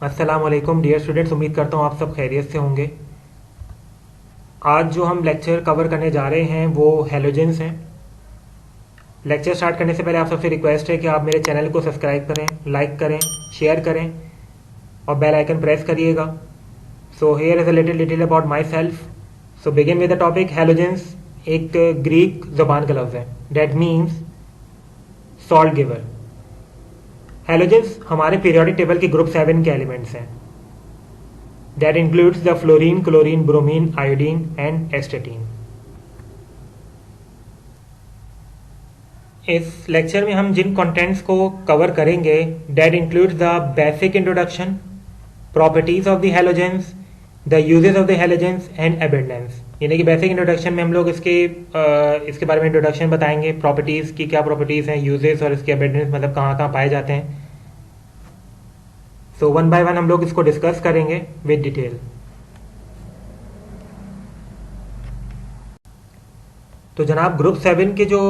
अस्सलाम वालेकुम dear students, उम्मीद करता हूँ आप सब खैरियत से होंगे। आज जो हम लेक्चर कवर करने जा रहे हैं वो हैलोजेंस हैं। लेक्चर स्टार्ट करने से पहले आप सबसे रिक्वेस्ट है कि आप मेरे चैनल को सब्सक्राइब करें, लाइक करें, शेयर करें और बेल आइकन प्रेस करिएगा। So here is a little detail about my self. So begin with the topic. Halogens एक ग्रीक ज़बान का लफ्ज़ है, that means salt giver. Halogens हमारे पीरियोडिक टेबल के ग्रुप 7 के एलिमेंट्स हैं। That includes the fluorine, chlorine, bromine, iodine and astatine. इस लेक्चर में हम जिन कंटेंट्स को कवर करेंगे, that includes the basic introduction, properties of the halogens, the uses of the halogens and abundance. यानी कि बेसिक इंट्रोडक्शन में हम लोग इसके बारे में इंट्रोडक्शन बताएंगे, प्रॉपर्टीज़ की क्या प्रॉपर्टीज़ हैं, यूजेस और इसके अबेंडेंस मतलब कहाँ कहाँ पाए जाते हैं। सो वन बाय वन हम लोग इसको डिस्कस करेंगे विद डिटेल। तो जनाब ग्रुप 7 के जो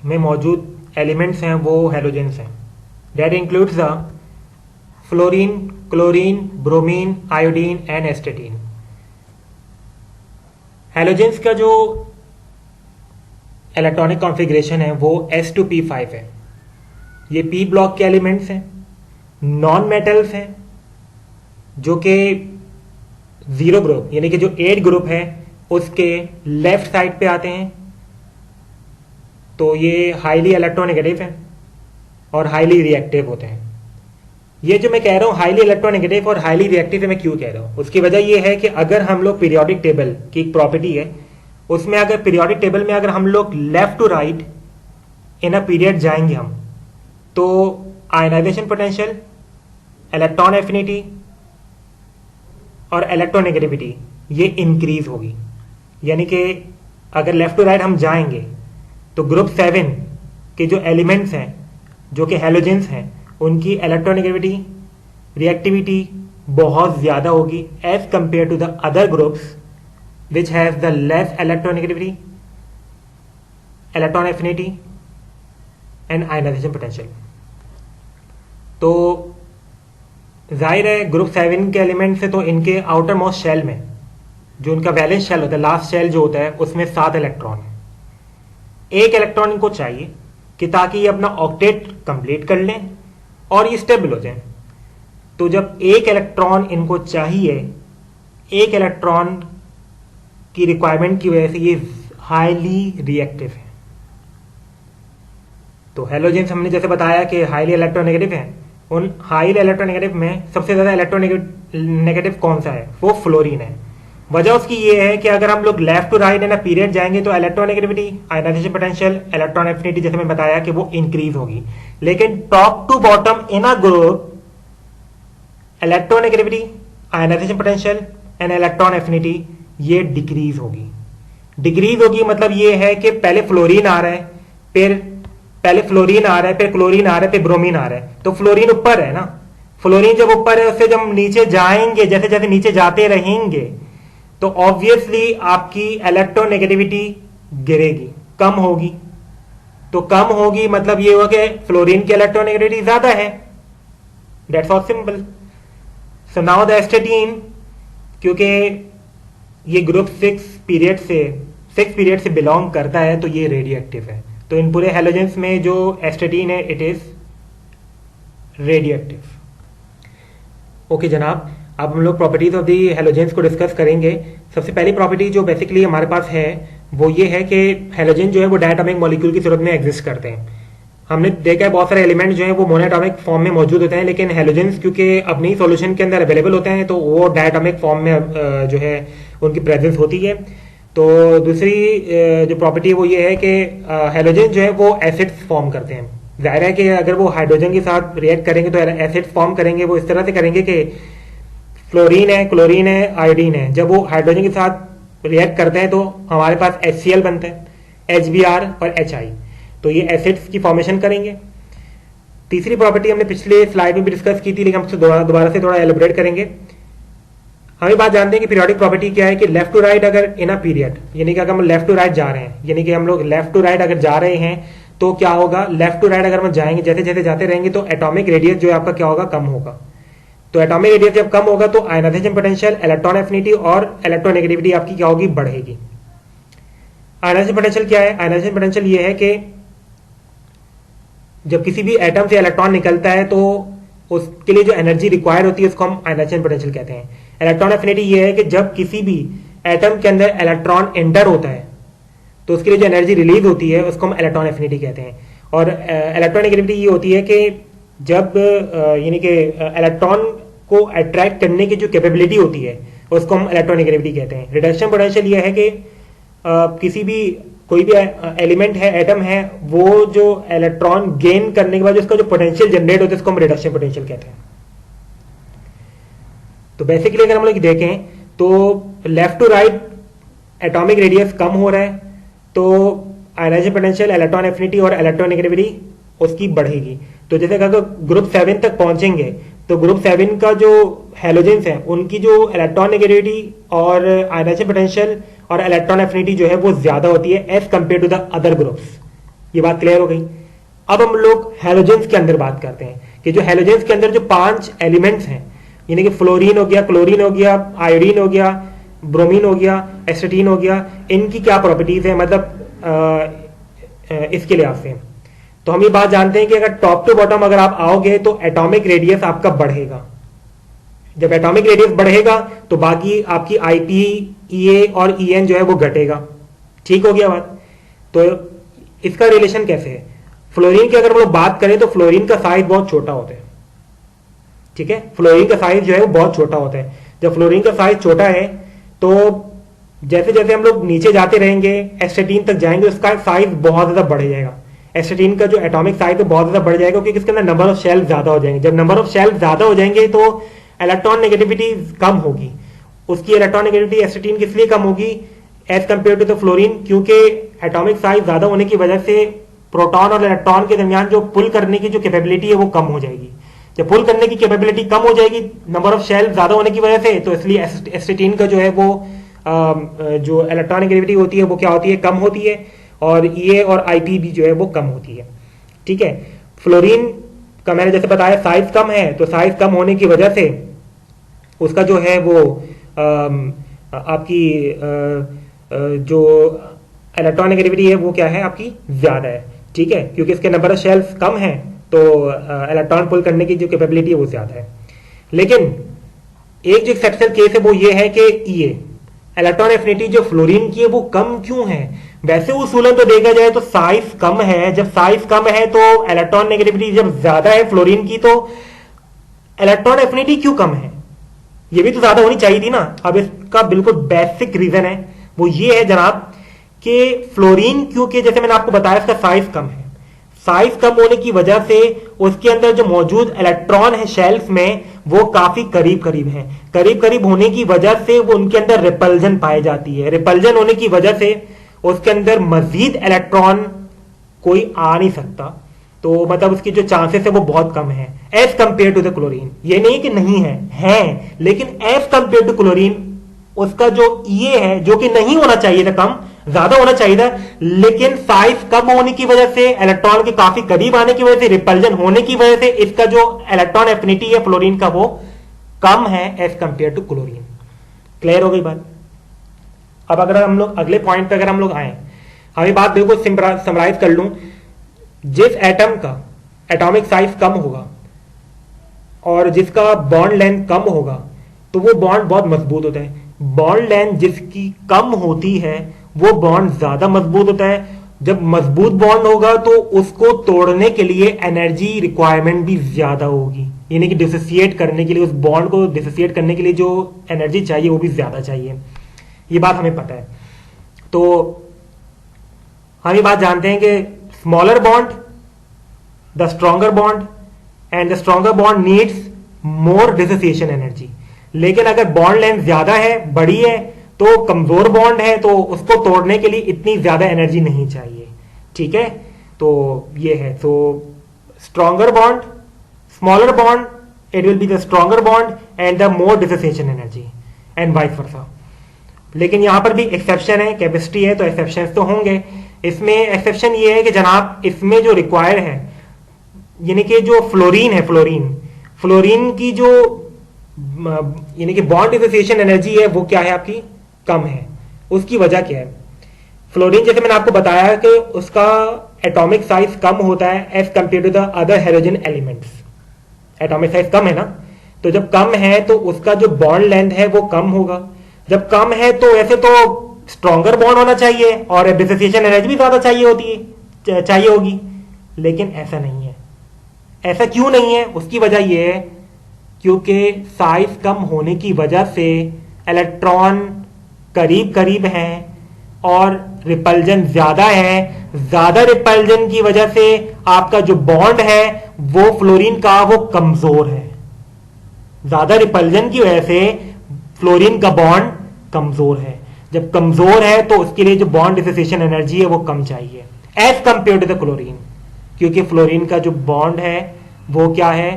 में मौजूद एलिमेंट्स हैं वो हैलोजेंस हैं। That includes the fluorine, chlorine, bromine, iodine and एस्टेटीन। Halogens का जो इलेक्ट्रॉनिक कॉन्फ़िगरेशन है वो s2p5 है। ये p ब्लॉक के एलिमेंट्स हैं, नॉन मेटल्स हैं जो कि 0 ग्रुप यानी कि जो 8 ग्रुप है उसके लेफ्ट साइड पे आते हैं। तो ये हाईली इलेक्ट्रोनेगेटिव हैं और हाईली रिएक्टिव होते हैं। ये जो मैं कह रहा हूं हाईली इलेक्ट्रोनेगेटिव और हाईली रिएक्टिव मैं क्यों कह रहा हूं, उसकी वजह ये है कि अगर हम लोग पीरियोडिक टेबल की एक प्रॉपर्टी है उसमें अगर पीरियोडिक टेबल में अगर हम लोग left to right in a period जाएंगे हम, तो आयनाइजेशन पोटेंशियल, इलेक्ट्रॉन एफिनिटी और इलेक्ट्रोनेगेटिविटी ये इंक्रीज होगी। यानी कि अगर लेफ्ट टू राइट हम जाएंगे तो ग्रुप 7 के जो एलिमेंट्स हैं जो कि हैलोजेंस हैं उनकी इलेक्ट्रोनेगेटिविटी, रिएक्टिविटी बहुत ज्यादा होगी as compare to the other groups which have the less electronegativity, electron affinity and ionisation potential. तो जाहिर है ग्रुप 7 के एलिमेंट से तो इनके आउटर मोस्ट शेल में जो इनका वैलेंस शेल होता है, लास्ट शेल जो होता है उसमें 7 इलेक्ट्रॉन है। एक इलेक्ट्रॉन इनको चाहिए कि ताकि ये अपना ऑक्टेट कंप्लीट कर लें और ये स्टेबल हो जाए। तो जब एक इलेक्ट्रॉन इनको चाहिए, एक इलेक्ट्रॉन की रिक्वायरमेंट की वजह से ये हाईली रिएक्टिव है। तो हैलोजेंस हमने जैसे बताया कि हाईली इलेक्ट्रोनेगेटिव है। उन हाईली इलेक्ट्रोनेगेटिव में सबसे ज्यादा इलेक्ट्रोनेगेटिव कौन सा है, वो फ्लोरीन है। वजह उसकी ये है कि अगर हम लोग left to right in a period जाएंगे तो electronegativity, ionisation potential, electron affinity जैसे मैं बताया कि वो इंक्रीज होगी। लेकिन top to bottom in a group electronegativity, ionisation potential and electron affinity ये डिक्रीज होगी। डिक्रीज होगी मतलब ये है कि पहले फ्लोरीन आ रहा है, पहले फ्लोरीन आ रहा है, फिर क्लोरीन आ रहा है, फिर ब्रोमीन आ रहा है। तो फ्लोरीन ऊपर है ना, फ्लोरीन जब ऊपर है उससे जब नीचे जाएंगे, जैसे जैसे नीचे जाते रहेंगे तो ऑब्वियसली आपकी इलेक्ट्रोनेगेटिविटी गिरेगी, कम होगी। तो कम होगी मतलब ये हुआ कि फ्लोरीन की इलेक्ट्रोनेगेटिविटी ज्यादा है। That's all simple. So now the astatine, क्योंकि ये ग्रुप 6 पीरियड से बिलोंग करता है तो ये रेडियो एक्टिव है। तो इन पूरे हैलोजेंस में जो एस्टेटीन है it is radio active. Okay जनाब, अब हम लोग प्रॉपर्टीज ऑफ दी हैलोजेंस को डिस्कस करेंगे। सबसे पहली प्रॉपर्टी जो बेसिकली हमारे पास है वो ये है कि हैलोजेन जो है वो डायटोमिक मॉलिक्यूल की सूरत में एग्जिस्ट करते हैं। हमने देखा है बहुत सारे एलिमेंट जो है वो मोनोएटॉमिक फॉर्म में मौजूद होते हैं, लेकिन हैलोजेंस क्योंकि अपनी सॉल्यूशन के अंदर अवेलेबल होते हैं तो वो डायटोमिक फॉर्म में जो है उनकी प्रेजेंस होती है। तो दूसरी जो प्रॉपर्टी है वो ये है कि हैलोजेन जो है वो एसिड्स फॉर्म करते हैं। जाहिर है कि अगर वो हाइड्रोजन के साथ रिएक्ट करेंगे तो एसिड्स फॉर्म करेंगे। वो इस तरह से करेंगे कि फ्लोरीन है, क्लोरीन है, आयोडीन है, जब वो हाइड्रोजन के साथ रिएक्ट करते हैं तो हमारे पास HCl बनता है, HBr और HI। तो ये एसिड्स की फॉर्मेशन करेंगे। तीसरी प्रॉपर्टी हमने पिछले स्लाइड में भी डिस्कस की थी, लेकिन हम दोबारा से थोड़ा एलिब्रेट करेंगे। हम ये बात जानते हैं कि पीरियोडिक प्रॉपर्टी क्या है कि लेफ्ट टू राइट अगर इन अ पीरियड, यानी कि अगर हम लेफ्ट टू राइट जा रहे हैं, यानी कि हम लोग लेफ्ट टू राइट अगर जा रहे हैं तो क्या होगा, लेफ्ट टू राइट अगर हम जाएंगे, जैसे जैसे जाते रहेंगे तो एटॉमिक रेडियस जो है आपका क्या होगा, कम होगा। तो एटॉमिक रेडियस जब कम होगा तो आयनाइजेशन पोटेंशियल, इलेक्ट्रॉन एफिनिटी और इलेक्ट्रोनेगेटिविटी आपकी क्या होगी, बढ़ेगी। आयनाइजेशन पोटेंशियल क्या है? आयनाइजेशन पोटेंशियल ये है कि जब किसी भी एटम से इलेक्ट्रॉन निकलता है तो उसके लिए जो एनर्जी रिक्वायर होती है उसको हम आयनाइजेशन पोटेंशियल कहते हैं। इलेक्ट्रॉन एफिनिटी ये है कि जब किसी भी एटम के अंदर इलेक्ट्रॉन एंटर होता है तो उसके लिए जो एनर्जी रिलीज होती है उसको हम इलेक्ट्रॉन एफिनिटी कहते हैं। और इलेक्ट्रोनेगेटिविटी ये होती है कि जब यानी कि इलेक्ट्रॉन को अट्रैक्ट करने की जो कैपेबिलिटी होती है उसको हम इलेक्ट्रोनेगेटिविटी कहते हैं। रिडक्शन पोटेंशियल ये है कि किसी भी कोई भी एलिमेंट है, एटम है, वो जो इलेक्ट्रॉन गेन करने के बाद उसका जो पोटेंशियल जनरेट होता है उसको हम रिडक्शन पोटेंशियल कहते हैं। तो बेसिकली अगर हम लोग देखें तो left to right atomic radius कम हो रहा है तो आयनाइजेशन पोटेंशियल, इलेक्ट्रॉन एफिनिटी और इलेक्ट्रोनेगेटिविटी उसकी बढ़ेगी। तो जैसे अगर ग्रुप 7 तक पहुंचेंगे तो ग्रुप 7 का जो हैलोजेंस है उनकी जो इलेक्ट्रॉन नेगेटिविटी और आयनाइजेशन पोटेंशियल और इलेक्ट्रॉन एफिनिटी जो है वो ज्यादा होती है as compare to the other groups. ये बात क्लियर हो गई। अब हम लोग हैलोजेंस के अंदर बात करते हैं कि जो हैलोजेंस के अंदर जो 5 एलिमेंट्स हैं, यानी कि फ्लोरीन हो गया, क्लोरीन हो गया, आयोडीन हो गया, ब्रोमीन हो गया, एस्टेटीन हो गया, इनकी क्या प्रॉपर्टीज है, मतलब इसके लिहाज से। तो हम ये बात जानते हैं कि अगर टॉप टू बॉटम अगर आप आओगे तो एटॉमिक रेडियस आपका बढ़ेगा। जब एटॉमिक रेडियस बढ़ेगा तो बाकी आपकी आईपी, ईए और ईएन जो है वो घटेगा। ठीक हो गया बात। तो इसका रिलेशन कैसे है? फ्लोरीन की अगर हम लोग बात करें तो फ्लोरीन का साइज बहुत छोटा होता है। ठीक है, फ्लोरीन का साइज जो है वो बहुत छोटा होता है। जब फ्लोरीन का साइज छोटा है तो जैसे जैसे हम लोग नीचे जाते रहेंगे एस्टेटीन तक जाएंगे उसका साइज बहुत ज्यादा बढ़ जाएगा। एस्टेटीन का जो एटॉमिक साइज है बहुत ज्यादा बढ़ जाएगा क्योंकि इसके अंदर नंबर ऑफ शेल ज्यादा हो जाएंगे। जब नंबर ऑफ शेल ज्यादा हो जाएंगे तो इलेक्ट्रॉन नेगेटिविटी कम होगी। उसकी इलेक्ट्रॉन नेगेटिविटी एस्टेटीन की इसलिए कम होगी as compare to the fluorine, क्योंकि एटॉमिक साइज ज्यादा होने की वजह से प्रोटॉन और इलेक्ट्रॉन के दरमियान जो पुल करने की जो कैपेबिलिटी है वो कम हो जाएगी। जब पुल करने की कैपेबिलिटी कम हो जाएगी नंबर ऑफ शेल ज्यादा होने की वजह से, तो इसलिए एस्टेटीन का जो है वो जो इलेक्ट्रॉन नेगेटिविटी होती है वो क्या होती है, कम होती है। और ईए और आईपी भी जो है वो कम होती है। ठीक है, फ्लोरीन का मैंने जैसे बताया साइज कम है, तो साइज कम होने की वजह से उसका जो है वो आपकी जो इलेक्ट्रॉन नेगेटिविटी है वो क्या है, आपकी ज्यादा है। ठीक है, क्योंकि इसके नंबर ऑफ शेल्स कम है तो इलेक्ट्रॉन पुल करने की जो कैपेबिलिटी है वो ज्यादा है। लेकिन एक जो एक्सेप्शनल केस है वो ये है कि ईए इलेक्ट्रॉन एफिनिटी जो फ्लोरीन की है वो कम क्यों है? वैसे उसूलन तो देखा जाए तो साइज कम है। जब साइज कम है तो इलेक्ट्रॉन नेगेटिविटी जब ज्यादा है फ्लोरीन की तो इलेक्ट्रॉन एफिनिटी क्यों कम है? ये भी तो ज्यादा होनी चाहिए थी ना। अब इसका बिल्कुल बेसिक रीजन है वो ये है जनाब कि फ्लोरीन क्योंकि जैसे मैंने आपको बताया इसका साइज कम है, साइज कम होने की वजह से उसके अंदर जो मौजूद इलेक्ट्रॉन है शेल्स में वो काफी करीब करीब हैं। करीब करीब होने की वजह से वो उनके अंदर रिपल्जन पाई जाती है। रिपल्जन होने की वजह से उसके अंदर मजीद इलेक्ट्रॉन कोई आ नहीं सकता, तो मतलब उसकी जो चांसेस है वो बहुत कम है as compare to the chlorine. ये नहीं कि नहीं है, लेकिन एज कंपेयर टू क्लोरीन उसका जो ये है जो कि नहीं होना चाहिए था, कम ज्यादा होना चाहिए था, लेकिन साइज कम होने की वजह से इलेक्ट्रॉन के काफी करीब आने की वजह से रिपल्जन होने की वजह से इसका जो इलेक्ट्रॉन एफिनिटी है फ्लोरीन का वो कम है as compare to chlorine. Clear हो गई बात। अब अगर हम लोग अगले पॉइंट पे अगर हम लोग आए, हमें बात बिल्कुल समराइज कर लूं, जिस एटम का एटॉमिक साइज कम होगा और जिसका बॉन्ड लेंथ कम होगा तो वो बॉन्ड बहुत मजबूत होता है। बॉन्ड लेंथ जिसकी कम होती है वो बॉन्ड ज्यादा मजबूत होता है। जब मजबूत बॉन्ड होगा तो उसको तोड़ने के लिए एनर्जी रिक्वायरमेंट भी ज्यादा होगी, यानी कि डिसोसिएट करने के लिए, उस बॉन्ड को डिसोसिएट करने के लिए जो एनर्जी चाहिए वो भी ज्यादा चाहिए। ये बात हमें पता है। तो हम ये बात जानते हैं कि smaller bond the stronger bond and the stronger bond needs more dissociation energy. लेकिन अगर बॉन्ड लेंथ ज्यादा है, बड़ी है, तो कमजोर बॉन्ड है तो उसको तोड़ने के लिए इतनी ज्यादा एनर्जी नहीं चाहिए। ठीक है, तो ये है। तो stronger bond, smaller bond, it will be the stronger bond and the more dissociation energy and vice versa. लेकिन यहां पर भी एक्सेप्शन है, कैपेसिटी है तो एक्सेप्शन तो होंगे। इसमें एक्सेप्शन ये है कि जनाब इसमें जो रिक्वायर है, यानी कि जो फ्लोरीन है, फ्लोरीन की जो यानी कि बॉन्ड डिसोसिएशन एनर्जी है वो क्या है आपकी, कम है। उसकी वजह क्या है? फ्लोरीन जैसे मैंने आपको बताया कि उसका एटॉमिक साइज कम होता है as compare to the other hydrogen elements. Atomic size कम है ना, तो जब कम है तो उसका जो बॉन्ड लेंथ है वो कम होगा। जब कम है तो ऐसे तो स्ट्रॉन्गर बॉन्ड होना चाहिए और डिसोसिएशन एनर्जी भी ज्यादा चाहिए होगी, लेकिन ऐसा नहीं है। ऐसा क्यों नहीं है? उसकी वजह यह है क्योंकि साइज कम होने की वजह से इलेक्ट्रॉन करीब करीब हैं और रिपल्जन ज्यादा है। ज्यादा रिपल्जन की वजह से आपका जो बॉन्ड है वो फ्लोरीन का वो कमजोर है। ज्यादा रिपल्जन की वजह से फ्लोरीन का बॉन्ड कमजोर है। जब कमजोर है तो उसके लिए जो बॉन्ड डिसोसिएशन एनर्जी है वो कम चाहिए as compare to the chlorine, क्योंकि फ्लोरीन का जो बॉन्ड है वो क्या है,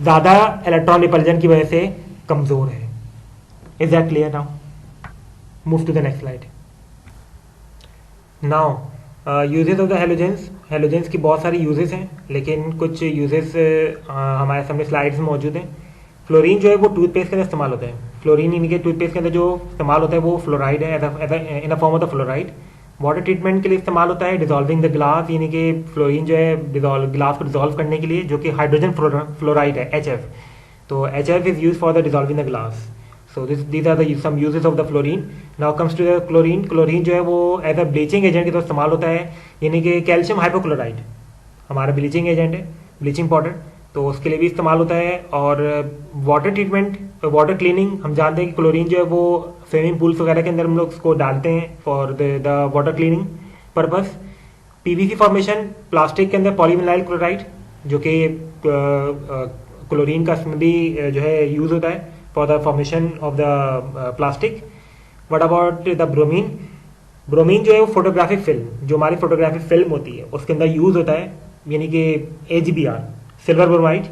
ज्यादा इलेक्ट्रॉन रिपल्जन की वजह से कमजोर है। Is that clear? Now move to the next slide. Now uses of the halogens. Halogens की बहुत सारी यूजेस हैं, लेकिन कुछ यूजेस हमारे सामने स्लाइड्स में मौजूद हैं। फ्लोरीन जो है वो टूथपेस्ट के अंदर इस्तेमाल होता है। फ्लोरीन यानी कि टूथपेस्ट के अंदर जो इस्तेमाल होता है वो फ्लोराइड है, in a form of the fluoride. Water treatment के लिए इस्तेमाल होता है, डिजॉल्विंग द ग्लास, यानी कि फ्लोरीन जो है ग्लास को डिजॉल्व करने के लिए, जो कि हाइड्रोजन फ्लोराइड है, HF। तो HF is use for the dissolving the glass. So these are the some uses of the fluorine. Now comes to the chlorine. Chlorine जो है वो एज अ ब्लीचिंग एजेंट के तौर इस्तेमाल होता है, यानी कि कैल्शियम हाइपोक्लोराइड हमारा ब्लीचिंग एजेंट है, ब्लीचिंग पाउडर, तो उसके लिए भी इस्तेमाल होता है। और वाटर ट्रीटमेंट, वाटर क्लीनिंग, हम जानते हैं कि क्लोरीन जो है वो स्विमिंग पूल्स वगैरह के अंदर हम लोग उसको डालते हैं for the water cleaning purpose. PVC formation, plastic के अंदर पॉलीविनाइल क्लोराइड, जो कि क्लोरीन का इसमें भी जो है यूज होता है for the formation of the plastic. What about the bromine? Bromine जो है वो फोटोग्राफिक फिल्म, जो हमारी फोटोग्राफिक फिल्म होती है उसके अंदर यूज होता है, यानी कि AgBr, silver bromide,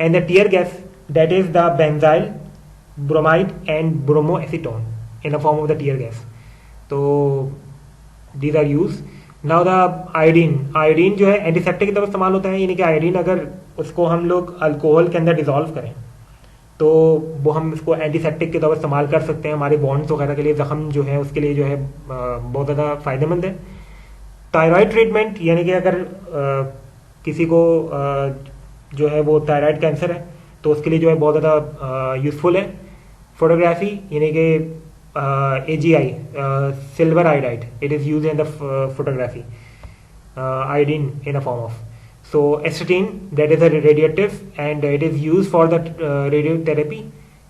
and the tear gas that is the benzyl bromide and bromo acetone in a form of the tear gas. तो these are use. Now the iodine. Iodine जो है एंटीसेप्टिक की तरफ इस्तेमाल होता है, यानी कि आयोडीन अगर उसको हम लोग अल्कोहल के अंदर डिजोल्व करें तो वो हम इसको एंटीसेप्टिक के तौर पर इस्तेमाल कर सकते हैं हमारे बॉन्ड्स वगैरह के लिए, जख्म जो है उसके लिए जो है बहुत ज़्यादा फायदेमंद है। थायराइड ट्रीटमेंट, यानी कि अगर किसी को जो है वो थायराइड कैंसर है तो उसके लिए जो है बहुत ज़्यादा यूजफुल है। फोटोग्राफी, यानी कि AgI, silver iodide, it is use in the photography, iodine in a form of. So astatine, that is a radiative and it is used for the radiotherapy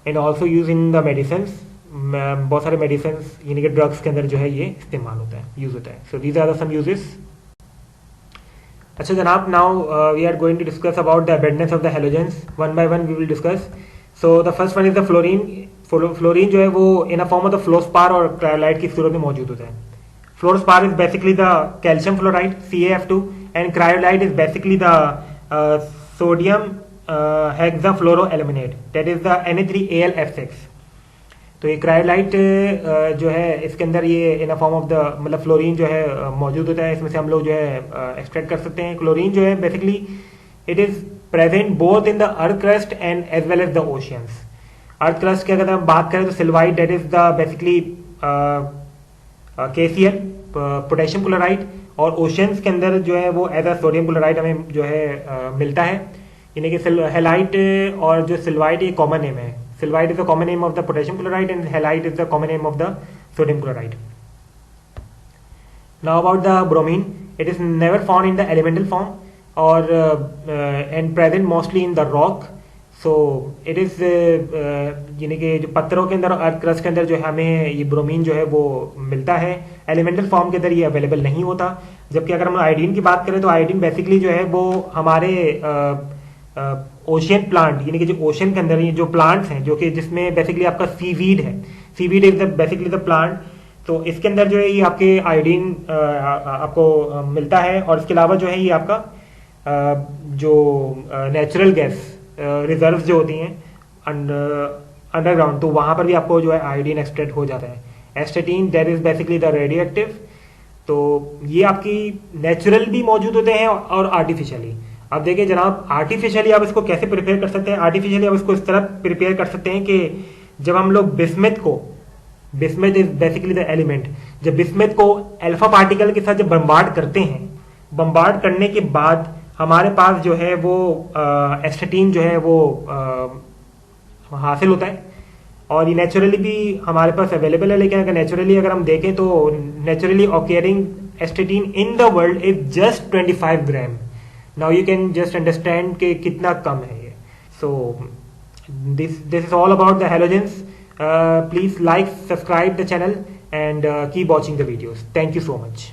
and also used in the medicines। बहुत सारे medicines यानी कि drugs के अंदर जो है ये इस्तेमाल होता है, यूज होता है। So these are the some uses। अच्छा जनाब, now we are going to discuss about the abundance of the halogens, one by one we will discuss। So the first one is the fluorine। Fluorine जो है वो in a form of the fluorspar और cryolite की सूरत में मौजूद होता है। Fluorspar is basically the calcium fluoride, CaF2, and cryolite is basically the sodium hexafluoroaluminate, that is the Na3Al(F6)। तो ये क्रायोलाइट जो है इसके अंदर ये इन अ फॉर्म ऑफ द मतलब फ्लोरीन जो है मौजूद होता है, इसमें से हम लोग जो है एक्सट्रैक्ट कर सकते हैं। क्लोरीन जो है basically it is present both in the earth crust and as well as the oceans. Earth crust की अगर हम बात करें तो sylvite, that is the basically KCl, potassium chloride, और ओशंस के अंदर जो है वो एज अ सोडियम क्लोराइड हमें जो है मिलता है। यानी कि हेलाइट और जो सिल्वाइट ये कॉमन नेम है। Sylvite is the common name of the potassium chloride and halite is the common name of the sodium chloride. Now about the bromine, it is never found in the elemental form और and present mostly in the rock. So it is यानी कि जो पत्थरों के अंदर और earth crust के अंदर जो है हमें ये ब्रोमीन जो है वो मिलता है, एलिमेंटल फॉर्म के अंदर ये अवेलेबल नहीं होता। जबकि अगर हम आयोडीन की बात करें तो आयोडीन बेसिकली जो है वो हमारे ओशियन प्लांट, यानी कि जो ओशन के अंदर ये जो प्लांट्स हैं जो कि जिसमें बेसिकली आपका सीवीड है, seaweed is basically the plant, तो इसके अंदर जो है ये आपके आयोडीन आपको मिलता है। और इसके अलावा जो है ये आपका जो नेचुरल गैस रिजर्व जो होती हैं अंडरग्राउंड, तो वहां पर भी आपको जो है आयोडीन एक्सट्रैक्ट हो जाता है। Astatine, that is basically the radioactive. तो ये आपकी नेचुरल भी मौजूद होते हैं और आर्टिफिशियली। अब देखिए जनाब, आर्टिफिशियली आप इसको कैसे प्रिपेयर कर सकते हैं। आर्टिफिशियली आप इसको इस तरह प्रिपेयर कर सकते हैं कि जब हम लोग bismuth is basically the element, जब बिस्मथ को अल्फा पार्टिकल के साथ जब बम्बार्ड करते हैं, बम्बार्ड करने के बाद हमारे पास जो है वो एस्टेटीन जो है वो हासिल होता है, और ये नेचुरली भी हमारे पास अवेलेबल है। लेकिन अगर नेचुरली अगर हम देखें तो naturally occurring एस्टेटीन in the world is just 25 gram. Now you can just understand कि कितना कम है ये। So this is all about the halogens. Please like, subscribe the channel and keep watching the videos. Thank you so much.